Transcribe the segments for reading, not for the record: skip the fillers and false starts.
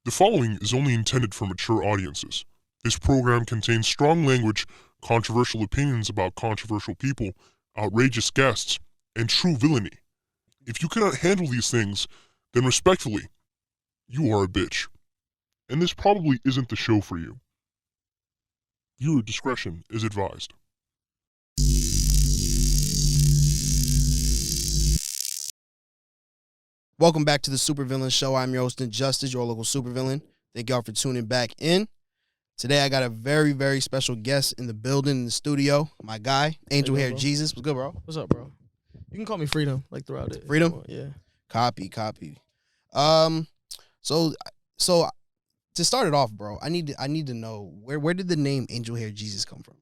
The following is only intended for mature audiences. This program contains strong language, controversial opinions about controversial people, outrageous guests, and true villainy. If you cannot handle these things, then respectfully, you are a bitch. And this probably isn't the show for you. Viewer discretion is advised. Welcome back to the Supervillain Show. I'm your host, Injustis, your local supervillain. Thank y'all for tuning back in. Today, I got a very, very special guest in the building, in the studio. My guy, Angelhairjesus. What's good, bro? What's up, bro? You can call me Freedom, like throughout it. Freedom? Yeah. Copy. So to start it off, bro, I need to know where did the name Angelhairjesus come from?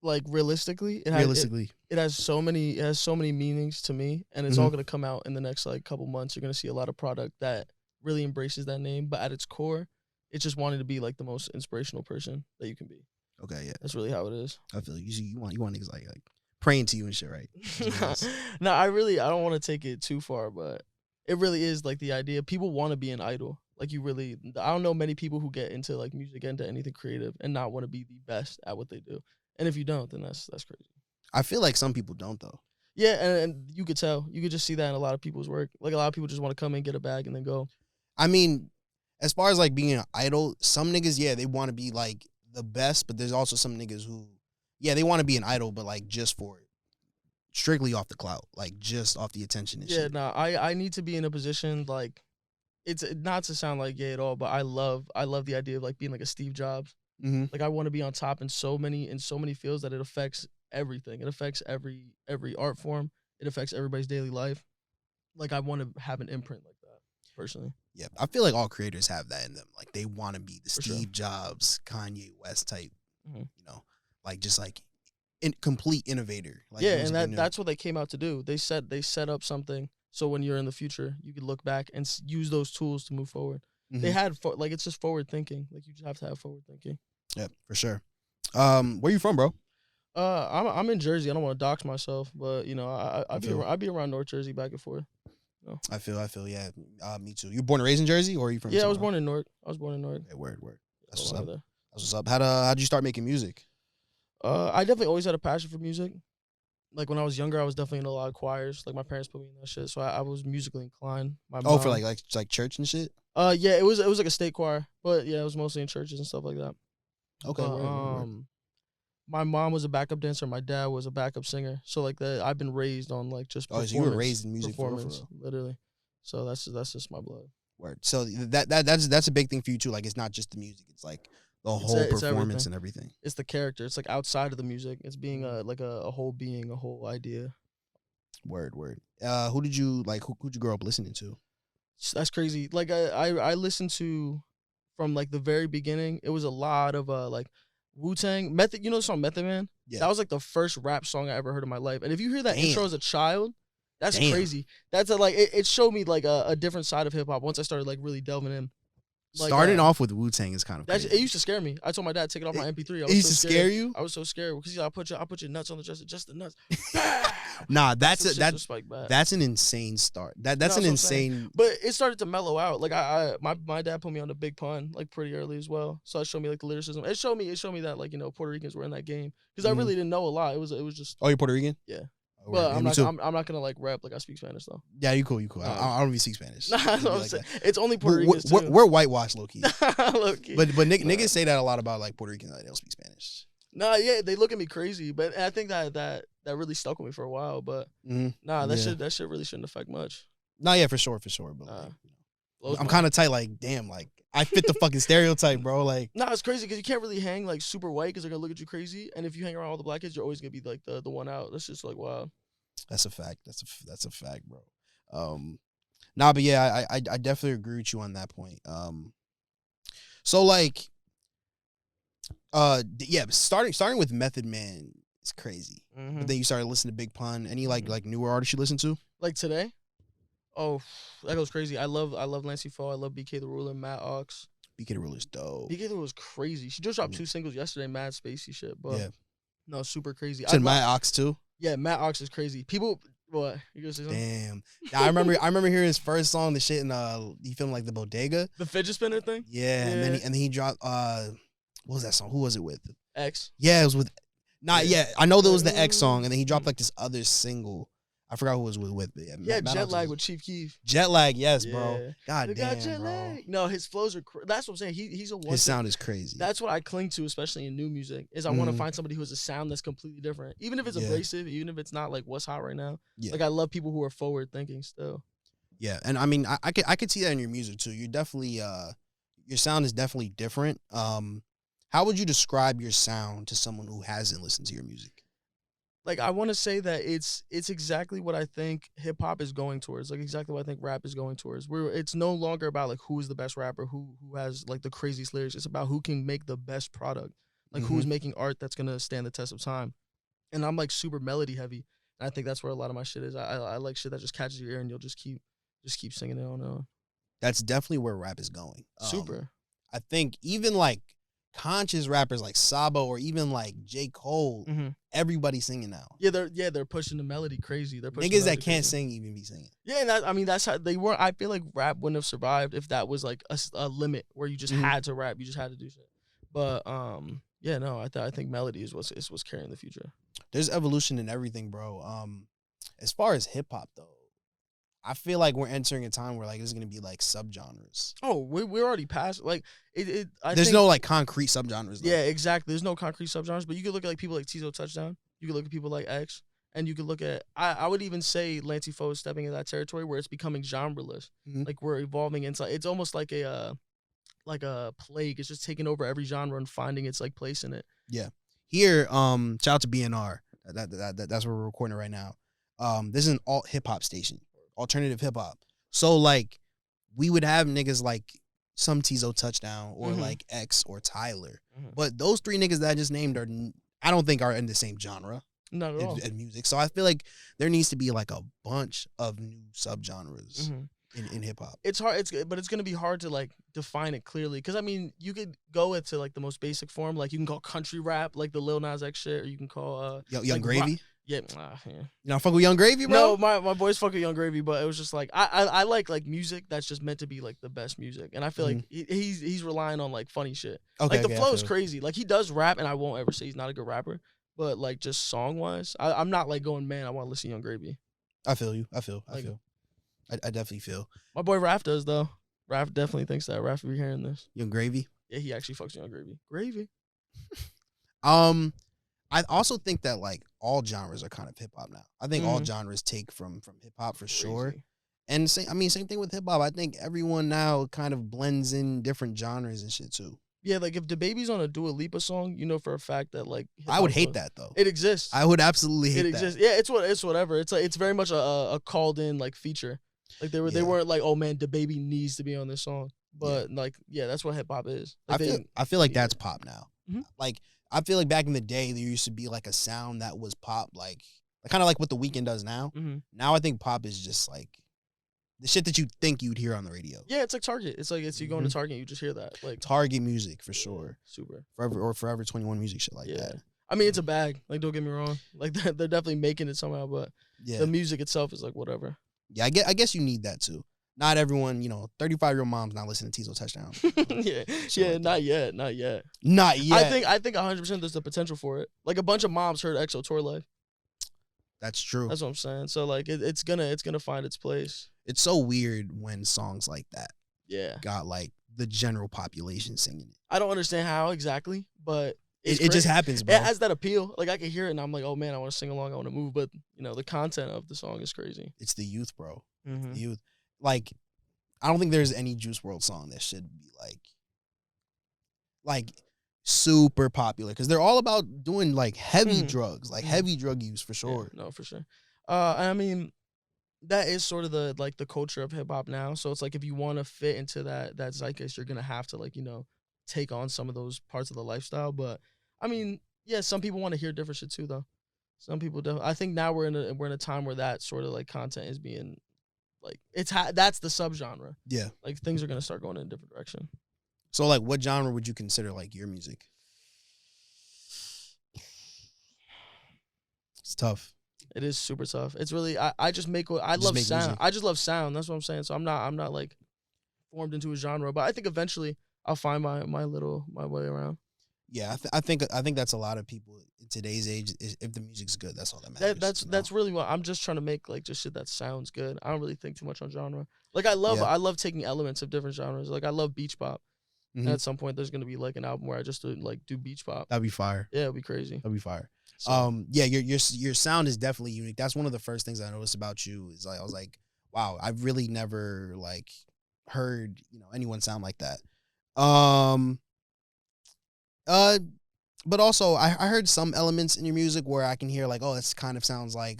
Like realistically, it has so many meanings to me, and it's all gonna come out in the next like couple months. You're gonna see a lot of product that really embraces that name, but at its core, it's just wanting to be like the most inspirational person that you can be. Okay, yeah, that's really how it is. I feel you want niggas like praying to you and shit, right? No, I don't want to take it too far, but it really is like the idea. People want to be an idol. Like I don't know many people who get into like music, into anything creative, and not want to be the best at what they do. And if you don't, then that's crazy. I feel like some people don't though. Yeah, and you could tell. You could just see that in a lot of people's work. Like a lot of people just want to come in, get a bag, and then go. I mean, as far as like being an idol, some niggas, yeah, they want to be like the best, but there's also some niggas who, yeah, they want to be an idol, but like just for it. Strictly off the clout, like just off the attention and shit. Yeah, no, I need to be in a position like, it's not to sound like gay at all, but I love the idea of like being like a Steve Jobs. Mm-hmm. Like I want to be on top in so many fields that it affects everything. It affects every art form. It affects everybody's daily life. Like I want to have an imprint like that personally. Yeah, I feel like all creators have that in them. Like they want to be the For Steve sure. Jobs, Kanye West type. You know, like just like complete innovator. Like yeah, and that's what they came out to do. They set up something so when you're in the future, you could look back and use those tools to move forward. Mm-hmm. They had like it's just forward thinking. Like you just have to have forward thinking. Yeah, for sure. Where you from, bro? I'm in Jersey. I don't want to dox myself, but you know, I'd be around North Jersey back and forth. You know? I feel. Yeah. Me too. You born and raised in Jersey, or are you from? Yeah, I was born in Newark. Okay, word. That's what's what's up. there. That's what's up. How'd you start making music? I definitely always had a passion for music. Like when I was younger, I was definitely in a lot of choirs. Like my parents put me in that shit, so I was musically inclined. My mom, For like church and shit. Yeah, it was like a state choir, but yeah, it was mostly in churches and stuff like that. Okay. Word. My mom was a backup dancer. My dad was a backup singer. So like that, I've been raised on like just performance. So you were raised in music performance, for real. literally. So that's just my blood. Word. So that's a big thing for you too. Like it's not just the music; it's like the whole performance and everything. It's the character. It's like outside of the music. It's being a whole being, a whole idea. Word. Who'd you grow up listening to? That's crazy. Like I listened to from like the very beginning. It was a lot of like Wu-Tang, Method. You know the song Method Man? Yeah. That was like the first rap song I ever heard in my life. And if you hear that intro as a child, that's crazy. That's it showed me like a different side of hip hop once I started like really delving in. Like, starting off with Wu-Tang is kind of crazy. It used to scare me. I told my dad to take it off my MP3. It used to scare you? I was so scared because I put your nuts on the dresser, just the nuts. Nah, that's an insane start. That's an insane. But it started to mellow out. Like my dad put me on the Big Pun like pretty early as well. So it showed me like the lyricism. It showed me that like, you know, Puerto Ricans were in that game because I really didn't know a lot. It was just. Oh, you're Puerto Rican? Yeah. Oh, but I'm not gonna like rap like I speak Spanish though. Yeah, you cool. I don't really speak Spanish. Nah, that's what I'm saying. It's only Puerto Ricans too. We're whitewashed low key. Low key. But niggas say that a lot about like Puerto Ricans, like they don't speak Spanish. Nah, yeah, they look at me crazy, but I think that really stuck with me for a while. But that shit really shouldn't affect much. Nah, yeah, for sure. But I'm kind of tight. Like, damn, like I fit the fucking stereotype, bro. Like, nah, it's crazy because you can't really hang like super white because they're gonna look at you crazy. And if you hang around all the black kids, you're always gonna be like the one out. That's just like wow. That's a fact. That's a fact, bro. Nah, but yeah, I definitely agree with you on that point. So like, yeah, starting with Method Man is crazy. But then you started listening to Big Pun. Any like newer artists you listen to? Like today? Oh, that goes crazy. I love Lancey Foe. I love BK the Ruler, Matt Ox. BK the Ruler's dope. BK the Ruler's crazy. She just dropped 2 singles yesterday, mad spacey shit. But no, super crazy. Matt Ox too? Yeah, Matt Ox is crazy. People What? You gonna say something? Damn. Now, I remember hearing his first song, the shit in he filmed like the bodega. The fidget spinner thing? Yeah, and then he dropped what was that song? Who was it with? X. Yeah, it was with I know there was the X song, and then he dropped like this other single. I forgot who it was with. But yeah, Jet Lag with Chief Keef. Jet Lag, yes, bro. God damn, jet bro. lag. No, his flows are. That's what I'm saying. He's a one. His sound is crazy. That's what I cling to, especially in new music. Is I want to find somebody who has a sound that's completely different, even if it's abrasive, even if it's not like what's hot right now. Yeah. Like I love people who are forward thinking still. Yeah, and I mean, I could see that in your music too. You're definitely your sound is definitely different. How would you describe your sound to someone who hasn't listened to your music? Like I want to say that it's exactly what I think hip hop is going towards. Like exactly what I think rap is going towards. Where it's no longer about like who is the best rapper, who has like the craziest lyrics. It's about who can make the best product. Like who's making art that's gonna stand the test of time. And I'm like super melody heavy. And I think that's where a lot of my shit is. I like shit that just catches your ear and you'll just keep singing it on and on. That's definitely where rap is going. Super. I think even like conscious rappers like Sabo or even like J. Cole, everybody's singing now. Yeah, they're pushing the melody crazy. They're pushing niggas that can't sing even be singing. Yeah, and that's how they weren't. I feel like rap wouldn't have survived if that was like a limit where you just had to rap, you just had to do shit. But yeah, no, I think melody is what's carrying the future. There's evolution in everything, bro. As far as hip hop though, I feel like we're entering a time where like there's gonna be like subgenres. Oh, we're already past like it. There's no like concrete subgenres. Though. Yeah, exactly. There's no concrete subgenres, but you could look at like people like Tizo Touchdown. You could look at people like X, and you could look at I would even say Lancey Foe is stepping in that territory where it's becoming genreless. Like we're evolving into it's almost like a plague. It's just taking over every genre and finding its like place in it. Yeah. Here, shout out to BNR. That's where we're recording right now. This is an alt hip hop station. Alternative hip hop. So like we would have niggas like some Tizo Touchdown or like X or Tyler. But those three niggas that I just named I don't think are in the same genre. Not at all. In music. So I feel like there needs to be like a bunch of new subgenres in hip hop. It's hard but it's gonna be hard to like define it clearly. Because I mean you could go into like the most basic form, like you can call country rap like the Lil Nas X shit, or you can call Young like Gravy. Yeah. You know, fuck with Young Gravy, bro? No, my boys fuck with Young Gravy, but it was just like I like music that's just meant to be like the best music, and I feel like he's relying on like funny shit. Okay, like the flow is crazy. Like he does rap, and I won't ever say he's not a good rapper, but like just song wise, I'm not like going, man, I want to listen to Young Gravy. I feel you. I definitely feel. My boy Raph does though. Raph definitely thinks that. Raph be hearing this. Young Gravy. Yeah, he actually fucks with Young Gravy. Gravy. I also think that like all genres are kind of hip hop now. I think all genres take from hip hop for sure. And same thing with hip hop. I think everyone now kind of blends in different genres and shit too. Yeah, like if DaBaby's on a Dua Lipa song, you know for a fact that like I would hate that though. It exists. I would absolutely hate that. It exists. Yeah, it's whatever. It's like it's very much a called in like feature. Like they weren't like, oh man, DaBaby needs to be on this song. But like that's what hip hop is. Like I feel like that's pop now. Like I feel like back in the day there used to be like a sound that was pop, like kind of like what The Weeknd does now. Now I think pop is just like the shit that you think you'd hear on the radio. Yeah, it's like Target. It's like you go into Target and you just hear that. Like Target music for sure. Super. Forever 21 music shit like that. I mean, it's a bag. Like don't get me wrong. Like they're definitely making it somehow, but the music itself is like whatever. Yeah, I guess you need that too. Not everyone, 35-year-old mom's not listening to Tizo Touchdown. Not yet. Not yet. I think 100% there's the potential for it. Like a bunch of moms heard EXO Tour Life. That's true. That's what I'm saying. So like it's gonna find its place. It's so weird when songs like that got like the general population singing it. I don't understand how exactly, but it just happens, bro. It has that appeal. Like I can hear it and I'm like, oh man, I want to sing along, I want to move, but the content of the song is crazy. It's the youth, bro. The youth. Like, I don't think there's any Juice WRLD song that should be like super popular because they're all about doing like heavy drugs, like heavy drug use for sure. Yeah, no, for sure. I mean, that is sort of the culture of hip hop now. So it's like if you want to fit into that zeitgeist, you're gonna have to like take on some of those parts of the lifestyle. But I mean, yeah, some people want to hear different shit too, though. Some people don't. I think now we're in a time where that sort of like content is being like that's the subgenre. Yeah, like things are gonna start going in a different direction. So like, what genre would you consider like your music? It's tough. It is super tough. It's really I just make I Just love make sound. music. I just love sound. That's what I'm saying. So I'm not like formed into a genre, but I think eventually I'll find my way around. Yeah, I think that's a lot of people in today's age. If the music's good, that's all that matters. That's really what I'm just trying to make, like, just shit that sounds good. I don't really think too much on genre. Like I love taking elements of different genres. Like I love beach pop. Mhm. And at some point there's gonna be like an album where I just do beach pop. That'd be fire. Yeah, it'd be crazy. That'd be fire. So, Yeah, your sound is definitely unique. That's one of the first things I noticed about you. Is like I was like, wow, I've really never like heard anyone sound like that. But also I heard some elements in your music where I can hear like, oh, this kind of sounds like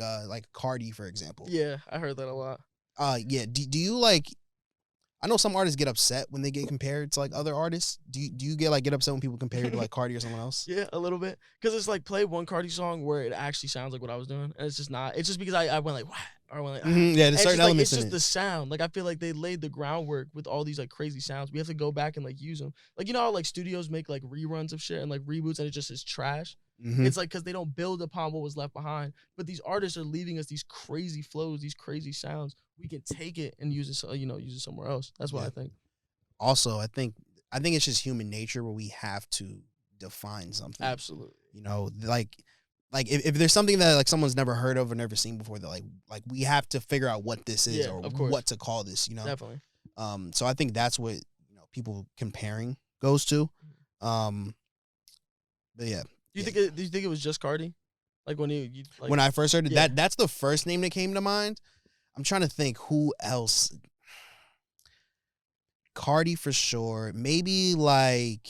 Carti, for example. yeah, I heard that a lot. Yeah. Do you like? I know some artists get upset when they get compared to like other artists. Do you get upset when people compare you to like Carti or someone else? Yeah, a little bit. Because it's like play one Cardi song where it actually sounds like what I was doing. And it's just not. It's just because I went like, what? Or I went like, Yeah, there's certain elements it's in just it. the sound. Like I feel like they laid the groundwork with all these like crazy sounds. We have to go back and like use them. Like how like studios make like reruns of shit and like reboots and it just is trash. Mhm. It's like because they don't build upon what was left behind. But these artists are leaving us these crazy flows, these crazy sounds. We can take it and use it, use it somewhere else. That's what I think. Also, I think it's just human nature where we have to define something. Absolutely. Like if there's something that like someone's never heard of or never seen before, that like we have to figure out what this is or of course. what to call this. Definitely. So I think that's what people comparing goes to. But yeah. Do you think it was just Cardi? Like when you like, when I first heard it, yeah. that's the first name that came to mind. I'm trying to think who else. Cardi for sure. Maybe like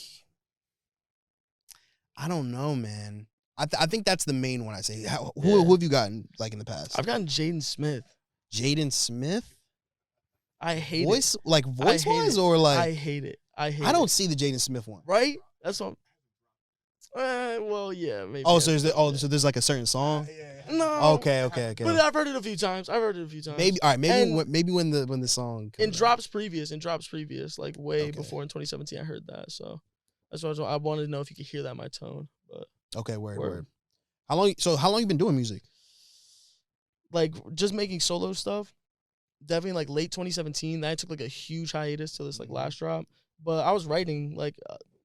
I don't know, man. I think that's the main one I say. Who have you gotten like in the past? I've gotten Jaden Smith. Jaden Smith? I hate voice it. Like voice wise or like I hate it. I don't see the Jaden Smith one. Right? That's what. Well, yeah, maybe. Oh, so there's like a certain song. No. Okay. But I've heard it a few times. Maybe all right. Maybe when the song in drops previous, like way before in 2017, I heard that. So that's why I wanted to know if you could hear that in my tone. But okay, word. How long you been doing music? Like just making solo stuff. Definitely like late 2017. Then I took like a huge hiatus to this like last drop. But I was writing like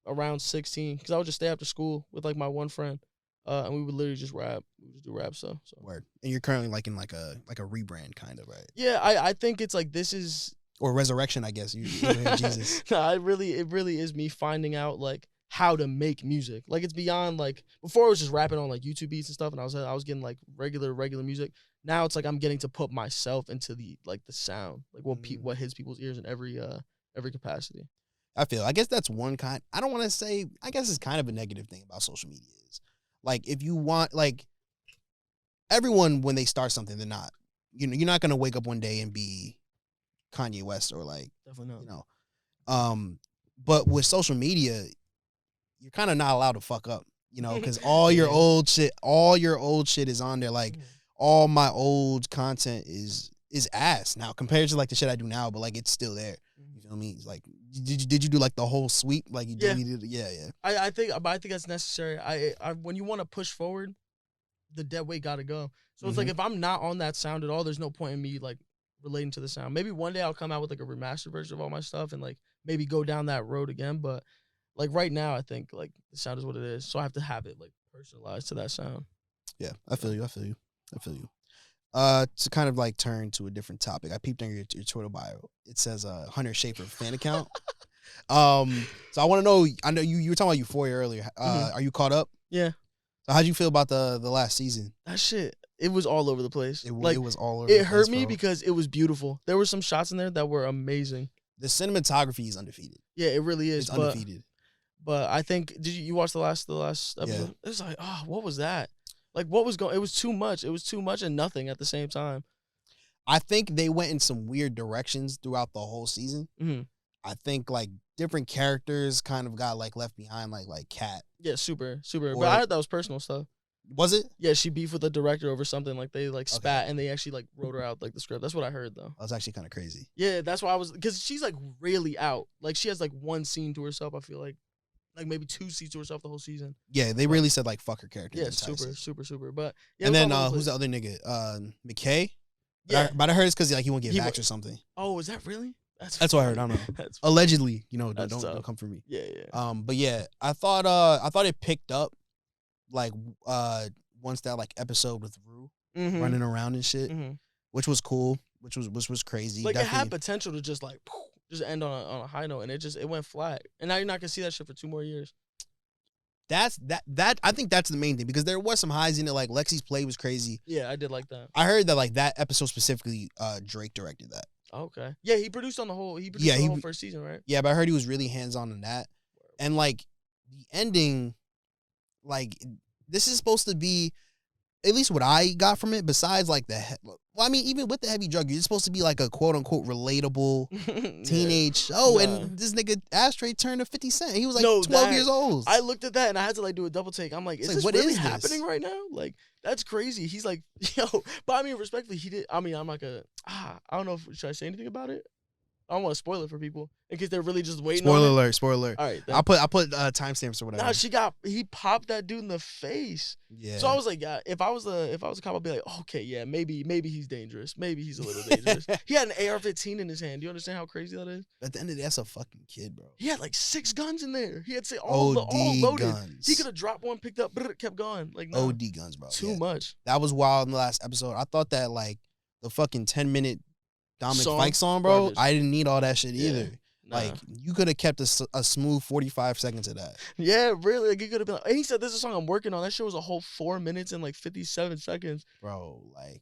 around 16 because I would just stay after school with like my one friend, and we would literally just rap. We would just do rap stuff. So. Word. And you're currently like in like a rebrand kind of, right? Yeah, I think it's like this is or resurrection, I guess. Jesus. No, it really is me finding out like how to make music. Like it's beyond like before I was just rapping on like YouTube beats and stuff, and I was getting like regular music. Now it's like I'm getting to put myself into the like the sound, like what hits people's ears in every capacity. I guess that's one kind. I don't want to say. I guess it's kind of a negative thing about social media is like if you want like everyone when they start something they're not you're not gonna wake up one day and be Kanye West or like definitely not. But with social media you're kind of not allowed to fuck up, because all your old shit is on there. Like all my old content is ass now compared to like the shit I do now, but like it's still there. You feel me? It's like did you do like the whole sweep? Like you deleted it? Yeah. I think that's necessary. I when you want to push forward, the dead weight gotta go. So it's like if I'm not on that sound at all, there's no point in me like relating to the sound. Maybe one day I'll come out with like a remastered version of all my stuff and like maybe go down that road again. But like right now, I think like the sound is what it is. So I have to have it like personalized to that sound. Yeah, I feel you. To kind of like turn to a different topic, I peeped on your Twitter bio. It says Hunter Schafer fan account. So I want to know. I know you were talking about Euphoria earlier. Are you caught up? Yeah. So how'd you feel about the last season? That shit, it was all over the place. It was all over. It hurt me because it was beautiful. There were some shots in there that were amazing. The cinematography is undefeated. Yeah, it really is. It's undefeated. But I think did you watch the last episode? Yeah. It was like, what was that? Like what was going? It was too much. It was too much and nothing at the same time. I think they went in some weird directions throughout the whole season. Mm-hmm. I think like different characters kind of got like left behind, like Kat. Yeah, super. But I heard that was personal stuff. Was it? Yeah, she beefed with the director over something. Like they like spat and they actually like wrote her out like the script. That's what I heard though. That was actually kind of crazy. Yeah, that's why because she's like really out. Like she has like one scene to herself. I feel like like maybe 2 seats to herself the whole season. Yeah, they really said like fuck her character. Yeah, super. But yeah, and then who's the other nigga? McKay. Yeah, but I heard it's because like he won't get vaxxed or something. Oh, is that really? That's what I heard. I don't know. Allegedly, don't come for me. Yeah. But yeah, I thought it picked up like once that like episode with Rue running around and shit, which was cool, which was crazy. Like definitely. It had potential to just like just end on a high note, and it went flat. And now you're not gonna see that shit for 2 more years. That I think that's the main thing, because there was some highs in it. Like Lexi's play was crazy. Yeah, I did like that. I heard that like that episode specifically, Drake directed that. Okay. Yeah, he produced on the whole. He produced the whole first season, right? Yeah, but I heard he was really hands on in that. And like the ending, like this is supposed to be, at least what I got from it, besides like even with the heavy drug, it's supposed to be like a quote unquote relatable teenage show. And this nigga Ashtray turned to 50 Cent. He was like 12 years old. I looked at that and I had to like do a double take. I'm like, is this really happening right now? Like, that's crazy. He's like, yo, but I mean, respectfully, I'm not gonna, I don't know should I say anything about it? I don't want to spoil it for people in case they're really just waiting. Spoiler alert. All right, I'll put timestamps or whatever. Nah, he popped that dude in the face. Yeah. So I was like, yeah, if I was a cop, I'd be like, okay, yeah, maybe he's dangerous. Maybe he's a little dangerous. He had an AR-15 in his hand. Do you understand how crazy that is? At the end of the day, that's a fucking kid, bro. He had like 6 guns in there. He had all loaded. Guns. He could have dropped one, picked up, kept going. Like no. OD guns, bro. Too much. That was wild in the last episode. I thought that like the fucking 10-minute Dominic Fike song, bro. Garbage. I didn't need all that shit either. Nah. Like you could have kept a smooth 45 seconds of that. Yeah, really. Like you could have been. And he said, "This is a song I'm working on." That shit was a whole 4 minutes and like 57 seconds, bro. Like,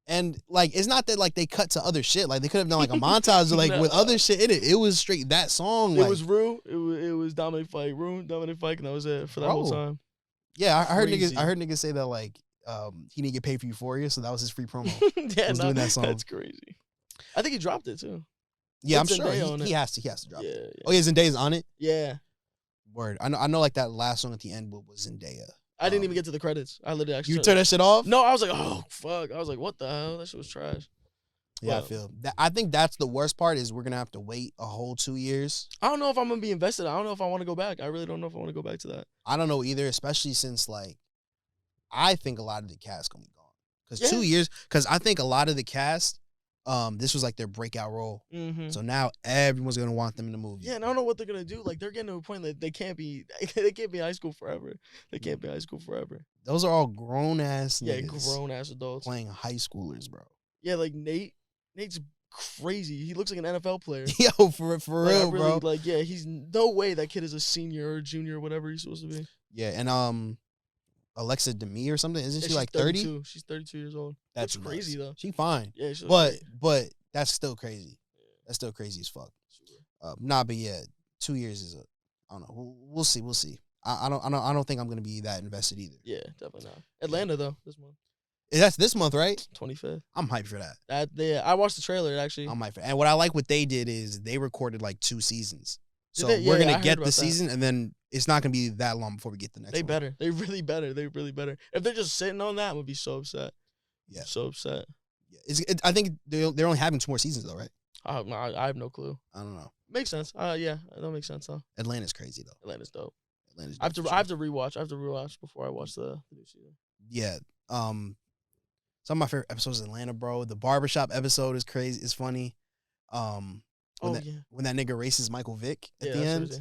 and like it's not that like they cut to other shit. Like they could have done like a montage of, like with other shit in it. It was straight that song. It was Rue. It was Dominic Fike. Dominic Fike, and that was it for that whole time. Yeah, I heard niggas say that like he didn't get paid for Euphoria, so that was his free promo. Yeah, doing that song. That's crazy. I think he dropped it too. Yeah, I'm sure he has to drop it. Yeah. Oh yeah, Zendaya's on it. Yeah. Word. I know like that last song at the end was Zendaya. I didn't even get to the credits. I literally actually. You turned that shit off? No, I was like, oh fuck. I was like, what the hell? That shit was trash. Yeah, I feel that. I think that's the worst part is we're gonna have to wait a whole 2 years. I don't know if I'm gonna be invested. I don't know if I want to go back. I really don't know if I want to go back to that. I don't know either, especially since like I think a lot of the cast gonna be gone. Because 2 years, because I think a lot of the cast, this was like their breakout role. Mm-hmm. So now everyone's gonna want them in the movie. Yeah, and I don't know what they're gonna do. Like they're getting to a point that they can't be high school forever. They can't be high school forever. Those are all grown ass niggas. Yeah, grown ass adults playing high schoolers, bro. Yeah, like Nate's crazy. He looks like an NFL player. Yo, for real, bro. Like, yeah, he's no way that kid is a senior or junior or whatever he's supposed to be. Yeah, and Alexa Demi or something. Isn't she like 30? She's 32 years old. That's crazy though. She fine. Yeah, but that's still crazy. Yeah. That's still crazy as fuck. Sure. But yeah, 2 years is I don't know. We'll see. I don't think I'm gonna be that invested either. Yeah, definitely not. Atlanta though this month. That's this month, right? 25th. I'm hyped for that. I watched the trailer actually. I'm hyped for that. And what I like what they did is they recorded like 2 seasons. So we're gonna get the season, and then it's not gonna be that long before we get the next. They better. They really better. They really better. If they're just sitting on that, I would be so upset. Yeah, so upset. Yeah, I think they're only having 2 more seasons though, right? I have no clue. I don't know. Makes sense. Yeah, that makes sense. Huh? Atlanta's crazy though. Atlanta's dope. I have to rewatch. I have to rewatch before I watch the new season. Yeah. Some of my favorite episodes of Atlanta, bro. The barbershop episode is crazy. It's funny. When that nigga races Michael Vick at the end.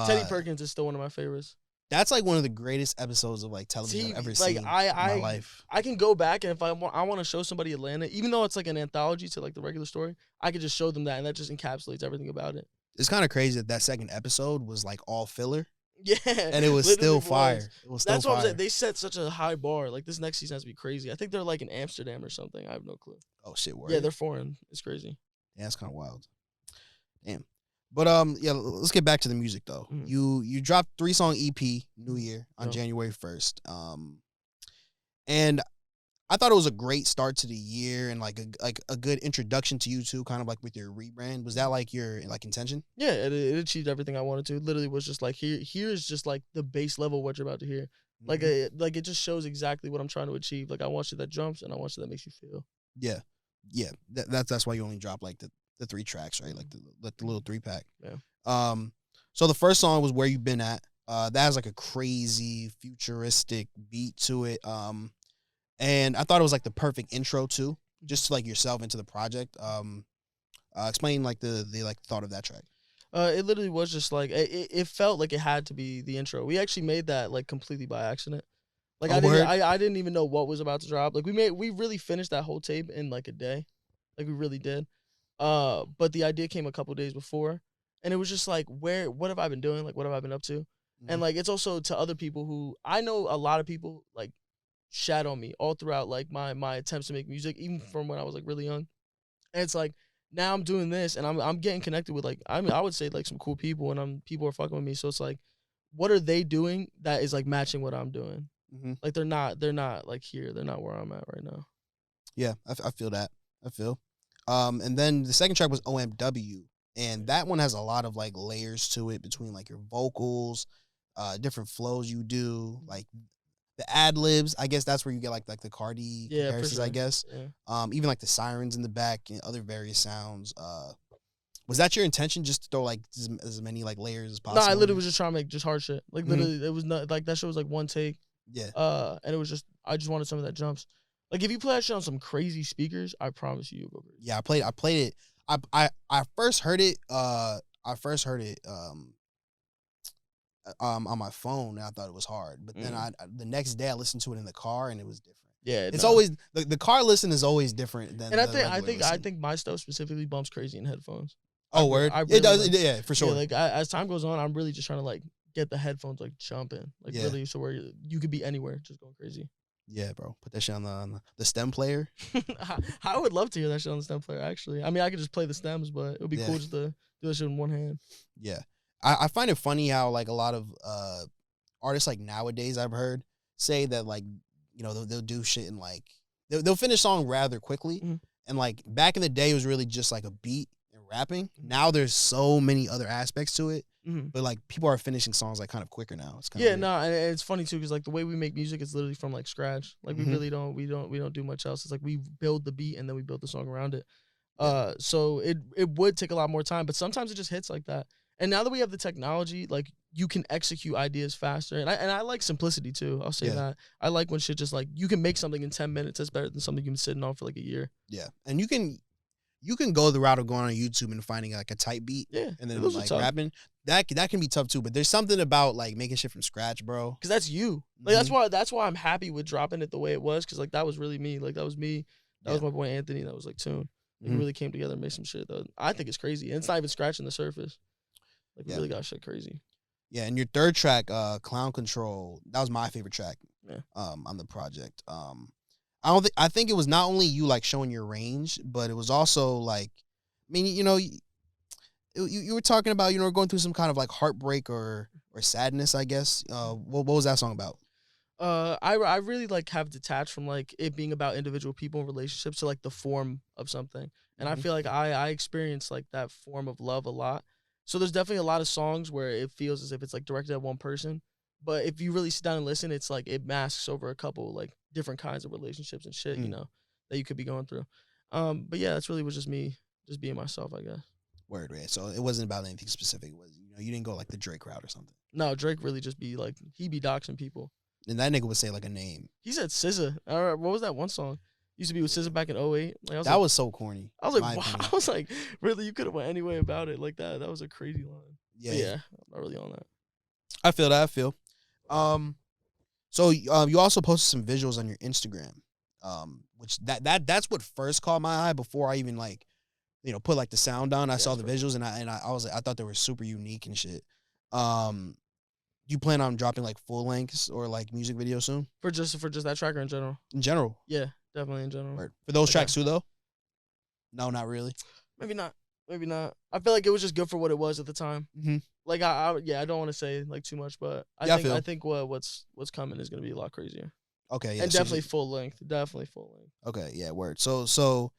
Teddy Perkins is still one of my favorites. That's like one of the greatest episodes of like television I've ever seen in my life. I can go back, and if I want to show somebody Atlanta, even though it's like an anthology to like the regular story, I could just show them that, and that just encapsulates everything about it. It's kind of crazy that second episode was like all filler. Yeah, and it was still fire. That's what I'm saying. They set such a high bar. Like this next season has to be crazy. I think they're like in Amsterdam or something. I have no clue. Oh shit! Word. Yeah, they're foreign. It's crazy. Yeah, that's kind of wild. Damn. But yeah, let's get back to the music though. Mm. You dropped 3-song EP New Year on January 1st. And I thought it was a great start to the year and like a good introduction to you two, kind of like with your rebrand. Was that like your like intention? Yeah, it achieved everything I wanted to. It literally was just like here's just like the base level of what you're about to hear. Mm-hmm. Like it just shows exactly what I'm trying to achieve. Like I want you that jumps and I want you that makes you feel. Yeah. That's why you only drop like the 3 tracks, right? Like the little 3-pack. Yeah. So the first song was Where You Been At. That has like a crazy futuristic beat to it. And I thought it was like the perfect intro too, just to like yourself into the project. Explain like the like thought of that track. It literally was just like it felt like it had to be the intro. We actually made that like completely by accident. Like I didn't even know what was about to drop. Like we really finished that whole tape in like a day. Like we really did. But the idea came a couple days before, and it was just like, what have I been doing? Like, what have I been up to? And like, it's also to other people who I know a lot of people like shat on me all throughout like my attempts to make music, even from when I was like really young. And it's like now I'm doing this, and I'm getting connected with like I would say like some cool people, and people are fucking with me. So it's like, what are they doing that is like matching what I'm doing? Like they're not like here. They're not where I'm at right now. Yeah, I feel that. I feel. And then the second track was OMW, and that one has a lot of like layers to it between like your vocals, different flows you do, like the ad libs. I guess that's where you get like the Carti comparisons. Sure. I guess. Yeah. Even like the sirens in the back and other various sounds. Was that your intention, just to throw like as many like layers as possible? No, I literally was just trying to make just hard shit. Like literally, it was not like that shit was like one take. Yeah. And it was just I just wanted some of that jumps. Like if you play that shit on some crazy speakers, I promise you'll go crazy. Yeah, I played it. I first heard it. On my phone, and I thought it was hard. But then the next day I listened to it in the car, and it was different. Yeah, it's always the car listen is always different than. And I think my stuff specifically bumps crazy in headphones. Oh, word! It does. Like, yeah, for sure. Yeah, like as time goes on, I'm really just trying to like get the headphones like jumping, like really, so where you could be anywhere, just going crazy. Yeah, bro. Put that shit on the stem player. I would love to hear that shit on the stem player, actually. I mean, I could just play the stems, but it would be cool just to do that shit in one hand. Yeah. I find it funny how, like, a lot of artists, like, nowadays I've heard say that, like, you know, they'll do shit and, like, they'll finish song rather quickly. And, like, back in the day, it was really just, like, a beat and rapping. Now there's so many other aspects to it. But like people are finishing songs like kind of quicker now. It's kind of and it's funny too because like the way we make music is literally from like scratch. Like we really don't do much else. It's like we build the beat and then we build the song around it. So it would take a lot more time, but sometimes it just hits like that. And now that we have the technology, like you can execute ideas faster. And I like simplicity too. I'll say that. I like when shit just like you can make something in 10 minutes that's better than something you've been sitting on for like a year. Yeah, and you can go the route of going on YouTube and finding like a tight beat, and then like rapping. That can be tough too, but there's something about like making shit from scratch, bro. Because that's you. Like that's why I'm happy with dropping it the way it was. Because like that was really me. Like that was me. That was my boy Anthony. That was like Tune. Like, we really came together and made some shit that I think is crazy. And it's not even scratching the surface. Like we really got shit crazy. Yeah, and your third track, Clown Control, that was my favorite track. On the project. I think it was not only you like showing your range, but it was also like, I mean, you know. You were talking about, you know, going through some kind of like heartbreak or sadness, I guess. What was that song about? I really like have detached from like it being about individual people and relationships to like the form of something. And I feel like I experience like that form of love a lot. So there's definitely a lot of songs where it feels as if it's like directed at one person. But if you really sit down and listen, it's like it masks over a couple like different kinds of relationships and shit, you know, that you could be going through. But yeah, that's really was just me just being myself, I guess. Word, right? So it wasn't about anything specific. It was, you know, you didn't go like the Drake route or something. No, Drake really just be like he be doxing people. And that nigga would say like a name. He said SZA. What was that one song? Used to be with SZA back in 2008. Like, that was so corny. I was like, wow. I was like, really, you could have went any way about it like that. That was a crazy line. Yeah, I'm not really on that. I feel that. So you also posted some visuals on your Instagram, which that's what first caught my eye before I even like, you know, put like the sound on. I saw the visuals and I was like, I thought they were super unique and shit. You plan on dropping like full lengths or like music videos soon? For just that track or in general? In general. Yeah, definitely in general. Right. For those tracks too though? No, not really. Maybe not. I feel like it was just good for what it was at the time. Like I don't want to say like too much, but I think what's coming is gonna be a lot crazier. Okay, yeah. And definitely full length. Definitely full length. Okay, yeah, word. So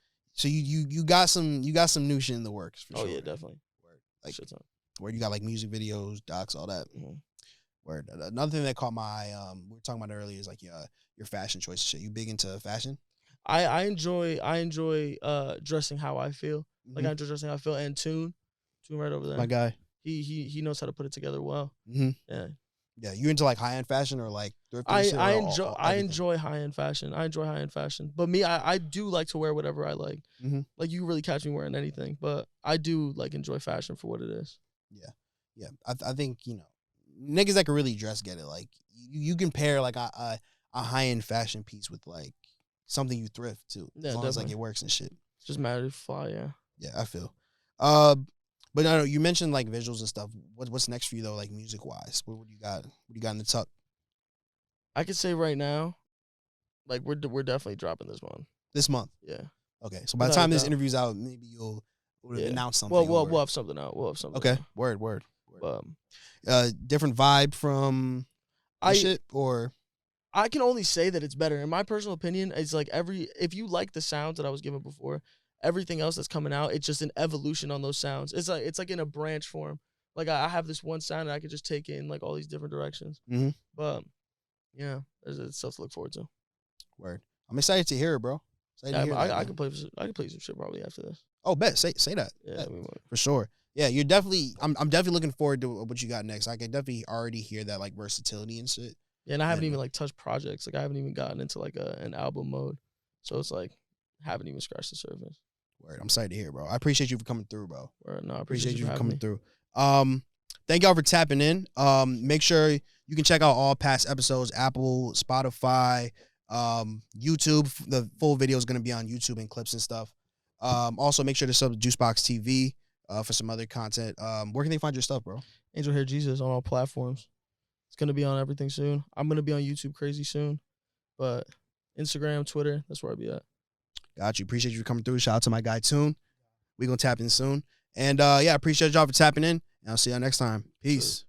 you got some new shit in the works for sure. Oh yeah, definitely. Word. Like shit ton. Where you got like music videos, docs, all that. Word. Another thing that caught my eye, we were talking about earlier, is like your fashion choices. Shit, you big into fashion? I enjoy dressing how I feel. Like I enjoy dressing how I feel. And Tune right over there. My guy. he knows how to put it together well. Mm-hmm. Yeah. Yeah, you into like high end fashion or like thrifting? I enjoy high end fashion. But me, I do like to wear whatever I like. Mm-hmm. Like you really catch me wearing anything, but I do like enjoy fashion for what it is. Yeah. I think niggas that can really dress get it. Like you can pair like a high end fashion piece with like something you thrift too, as long as like it works and shit. Just matter to fly, yeah. Yeah, I feel. But no, you mentioned like visuals and stuff. What's next for you though, like music wise? What do you got? What do you got in the tuck? I could say right now, like we're definitely dropping this month. Yeah. Okay, so by the time this interview's out, maybe you'll announce something. We'll have something out. Okay, out. Word. Different vibe from shit, or I can only say that it's better. In my personal opinion, it's like if you like the sounds that I was given before, everything else that's coming out, it's just an evolution on those sounds. It's like in a branch form. Like I have this one sound that I could just take in like all these different directions. Mm-hmm. But yeah, there's stuff to look forward to. Word. I'm excited to hear it, bro. I can play some shit probably after this. Oh, bet. Say that. Yeah, for sure. Yeah, you're definitely. I'm definitely looking forward to what you got next. I can definitely already hear that like versatility and shit. Yeah, and I haven't even like touched projects. Like I haven't even gotten into like an album mode. So it's like haven't even scratched the surface. Word. I'm excited to hear, bro. I appreciate you for coming through, bro. Word. No, I appreciate you for coming me. through. Thank y'all for tapping in. Make sure you can check out all past episodes, Apple, Spotify, YouTube. The full video is gonna be on YouTube and clips and stuff. Also make sure to sub to Juicebox TV for some other content. Where can they find your stuff, bro? Angelhairjesus on all platforms. It's gonna be on everything soon. I'm gonna be on YouTube crazy soon, but Instagram, Twitter, that's where I'll be at. Got you. Appreciate you for coming through. Shout out to my guy Tune. We gonna tap in soon. And yeah, appreciate y'all for tapping in. And I'll see y'all next time. Peace.